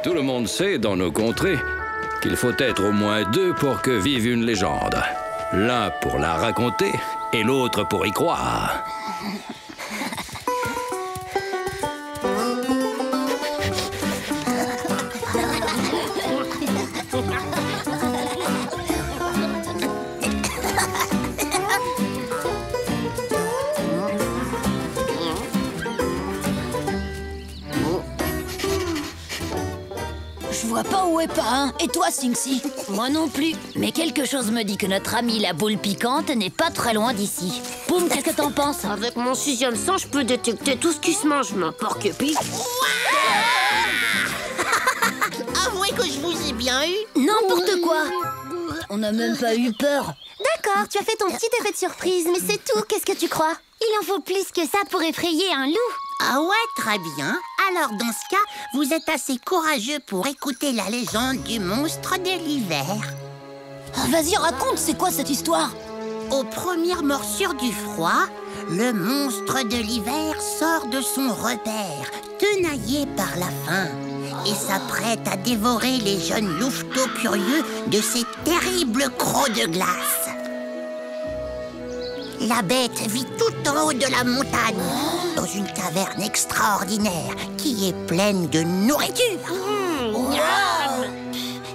Tout le monde sait dans nos contrées qu'il faut être au moins deux pour que vive une légende. L'un pour la raconter et l'autre pour y croire. Je vois pas où est Parrain. Et toi, Sinxi? Moi non plus. Mais quelque chose me dit que notre amie la boule piquante n'est pas très loin d'ici. Poum, qu'est-ce que t'en penses? Avec mon 6e sens, je peux détecter tout ce qui se mange, ma porc-épice. Avouez que je vous ai bien eu. N'importe quoi. On n'a même pas eu peur. D'accord, tu as fait ton petit effet de surprise, mais c'est tout, qu'est-ce que tu crois? Il en faut plus que ça pour effrayer un loup. Ah ouais, très bien. Alors dans ce cas, vous êtes assez courageux pour écouter la légende du monstre de l'hiver. Ah, vas-y, raconte, c'est quoi cette histoire? Aux premières morsures du froid, le monstre de l'hiver sort de son repère, tenaillé par la faim, et s'apprête à dévorer les jeunes louveteaux curieux de ses terribles crocs de glace. La bête vit tout en haut de la montagne, dans une caverne extraordinaire qui est pleine de nourriture.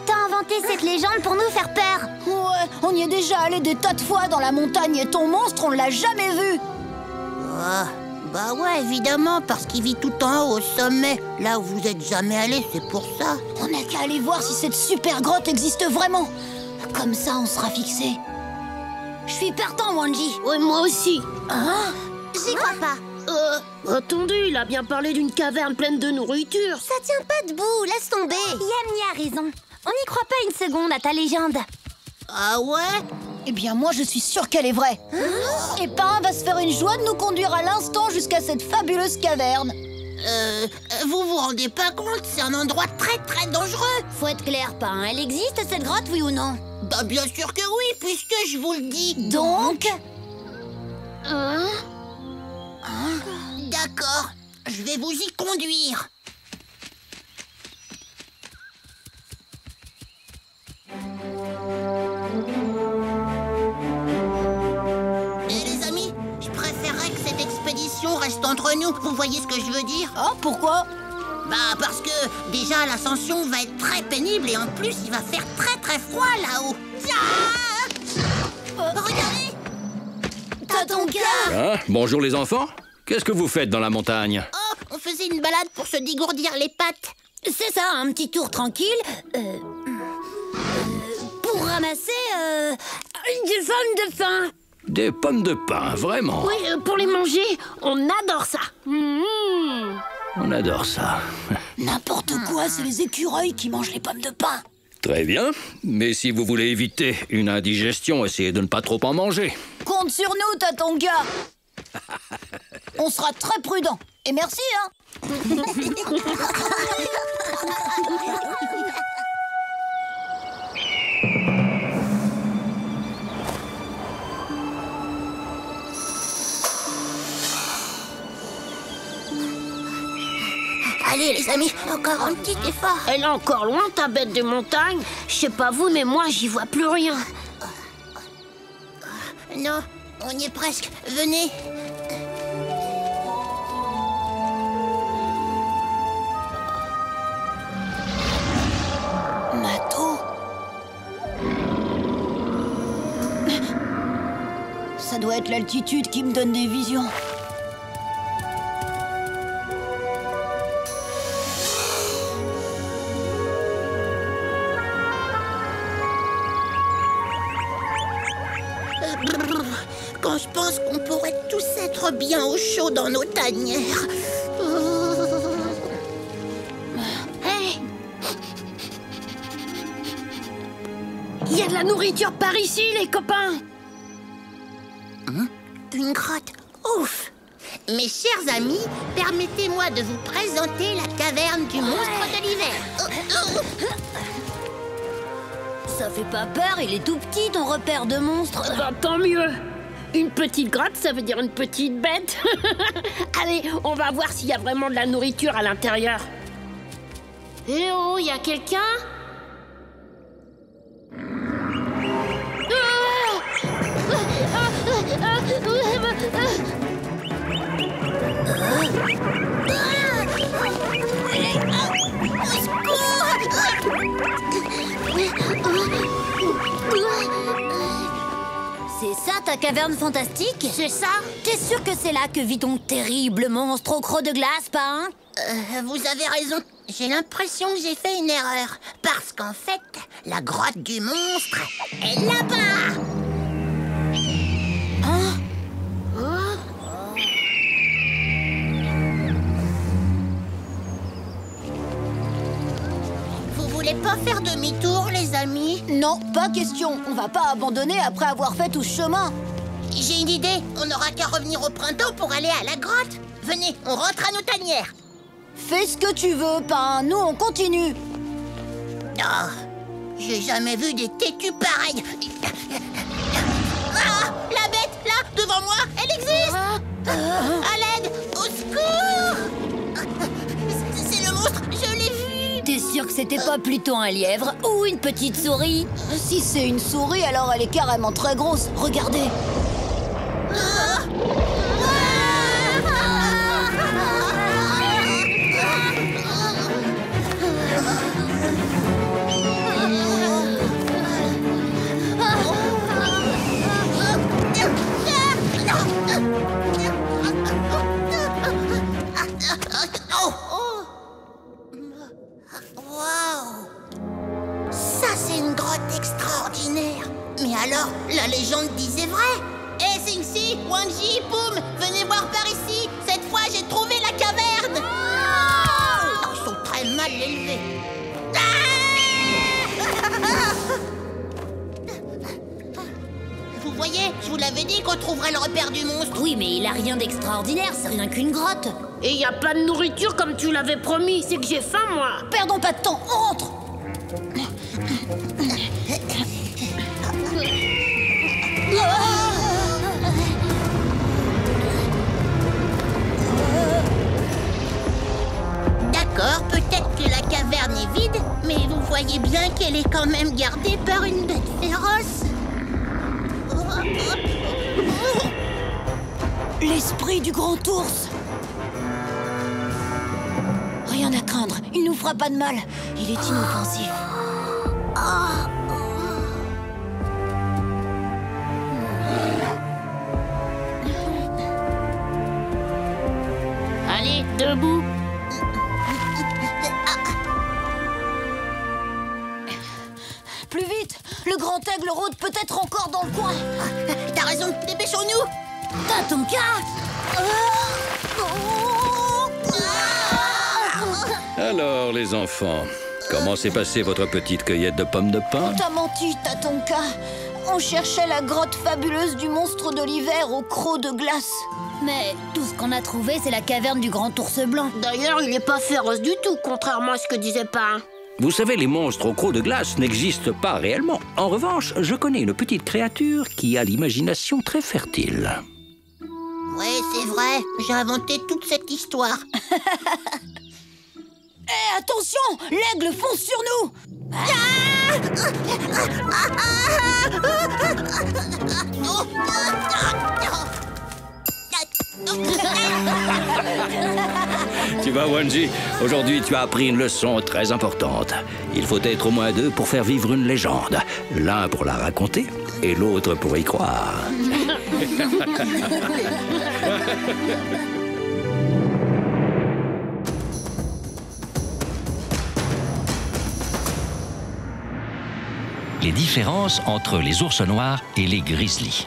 T'as inventé cette légende pour nous faire peur. Ouais, on y est déjà allé des tas de fois dans la montagne et ton monstre, on l'a jamais vu. Bah ouais, évidemment, parce qu'il vit tout en haut, au sommet. Là où vous êtes jamais allé, c'est pour ça. On n'a qu'à aller voir si cette super grotte existe vraiment. Comme ça, on sera fixé. Je suis partant, Wanji. Ouais, moi aussi. Hein? J'y crois pas. Attendez, il a bien parlé d'une caverne pleine de nourriture. Ça tient pas debout, laisse tomber. Yamni a raison. On n'y croit pas une seconde à ta légende. Ah ouais? Eh bien, moi, je suis sûre qu'elle est vraie. Et Parrain va se faire une joie de nous conduire à l'instant jusqu'à cette fabuleuse caverne. Vous vous rendez pas compte, c'est un endroit très très dangereux. Faut être clair, Parrain. Elle existe, cette grotte, oui ou non? Bah bien sûr que oui, puisque je vous le dis. Donc? D'accord, je vais vous y conduire. Et les amis, je préférerais que cette expédition reste entre nous. Vous voyez ce que je veux dire? Ah, pourquoi? Bah parce que déjà l'ascension va être très pénible et en plus il va faire très très froid là-haut. Regardez! T'as ton cœur? Hein? Bonjour les enfants. Qu'est-ce que vous faites dans la montagne? Oh, on faisait une balade pour se dégourdir les pattes. C'est ça, un petit tour tranquille. Pour ramasser des pommes de pin. Des pommes de pin, vraiment? Oui, pour les manger, on adore ça. On adore ça. N'importe quoi, c'est les écureuils qui mangent les pommes de pin. Très bien. Mais si vous voulez éviter une indigestion, essayez de ne pas trop en manger. Compte sur nous, Tatonka. On sera très prudents. Et merci, hein. Allez les amis, encore un petit effort. Elle est encore loin, ta bête de montagne. Je sais pas vous, mais moi, j'y vois plus rien. Non, on y est presque. Venez. Mato. Ça doit être l'altitude qui me donne des visions. Quand je pense qu'on pourrait tous être bien au chaud dans nos tanières. Hey! Il y a de la nourriture par ici, les copains. Une grotte. Ouf! Mes chers amis, permettez-moi de vous présenter la caverne du monstre de l'hiver. Ça fait pas peur, il est tout petit, ton repère de monstre. Bah, tant mieux. Une petite grotte, ça veut dire une petite bête. Allez, on va voir s'il y a vraiment de la nourriture à l'intérieur. Eh oh, y a quelqu'un? C'est ça ta caverne fantastique? C'est ça? T'es sûr que c'est là que vit ton terrible monstre au croc de glace, pas hein? Vous avez raison. J'ai l'impression que j'ai fait une erreur. Parce qu'en fait, la grotte du monstre est là-bas. Vous voulez pas faire demi-tour, les amis? Non, pas question. On va pas abandonner après avoir fait tout ce chemin. J'ai une idée. On n'aura qu'à revenir au printemps pour aller à la grotte. Venez, on rentre à nos tanières. Fais ce que tu veux, Pain. Nous, on continue. Oh, j'ai jamais vu des têtus pareils. Ah, la bête, là, devant moi, elle existe. À l'aide, au secours. C'est le monstre, je l'ai vu. T'es sûr que c'était pas plutôt un lièvre ou une petite souris? Si c'est une souris, alors elle est carrément très grosse. Regardez. Mais alors, la légende disait vrai. Eh, Singsi, Wanji, Poum, venez voir par ici. Cette fois, j'ai trouvé la caverne. Oh, ils sont très mal élevés. Vous voyez, je vous l'avais dit qu'on trouverait le repère du monstre. Oui, mais il a rien d'extraordinaire, c'est rien qu'une grotte. Et y a pas de nourriture comme tu l'avais promis. C'est que j'ai faim, moi. Perdons pas de temps, on rentre. D'accord, peut-être que la caverne est vide, mais vous voyez bien qu'elle est quand même gardée par une bête féroce. L'esprit du grand ours. Rien à craindre, il nous fera pas de mal. Il est inoffensif. Allez, debout. Plus vite, le grand aigle rôde peut-être encore dans le coin. T'as raison, dépêchons-nous. Tatonka. Alors, les enfants, comment s'est passée votre petite cueillette de pommes de pin? On t'a menti, Tatonka. On cherchait la grotte fabuleuse du monstre de l'hiver au croc de glace. Mais tout ce qu'on a trouvé, c'est la caverne du grand ours blanc. D'ailleurs, il n'est pas féroce du tout, contrairement à ce que disait Pain. Vous savez, les monstres au croc de glace n'existent pas réellement. En revanche, je connais une petite créature qui a l'imagination très fertile. Ouais, c'est vrai, j'ai inventé toute cette histoire. Eh, attention, l'aigle fonce sur nous. Tu vois, Wanji, aujourd'hui tu as appris une leçon très importante. Il faut être au moins deux pour faire vivre une légende. L'un pour la raconter et l'autre pour y croire. Les différences entre les ours noirs et les grizzlies.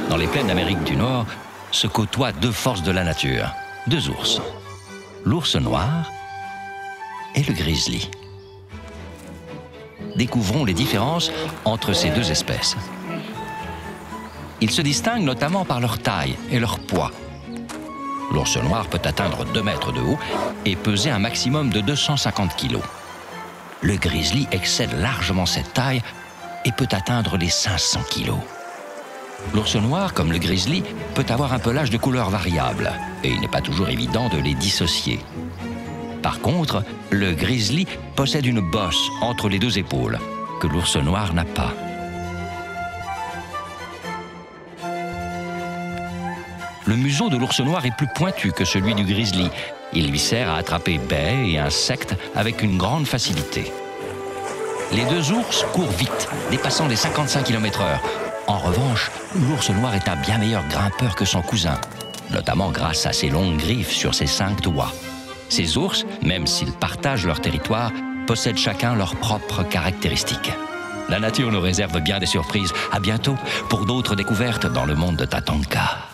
Dans les plaines d'Amérique du Nord se côtoient deux forces de la nature, deux ours, l'ours noir et le grizzly. Découvrons les différences entre ces deux espèces. Ils se distinguent notamment par leur taille et leur poids. L'ours noir peut atteindre 2 mètres de haut et peser un maximum de 250 kilos. Le grizzly excède largement cette taille et peut atteindre les 500 kilos. L'ours noir, comme le grizzly, peut avoir un pelage de couleur variable et il n'est pas toujours évident de les dissocier. Par contre, le grizzly possède une bosse entre les deux épaules, que l'ours noir n'a pas. Le museau de l'ours noir est plus pointu que celui du grizzly. Il lui sert à attraper baies et insectes avec une grande facilité. Les deux ours courent vite, dépassant les 55 km/h. En revanche, l'ours noir est un bien meilleur grimpeur que son cousin, notamment grâce à ses longues griffes sur ses 5 doigts. Ces ours, même s'ils partagent leur territoire, possèdent chacun leurs propres caractéristiques. La nature nous réserve bien des surprises. À bientôt pour d'autres découvertes dans le monde de Tatanka.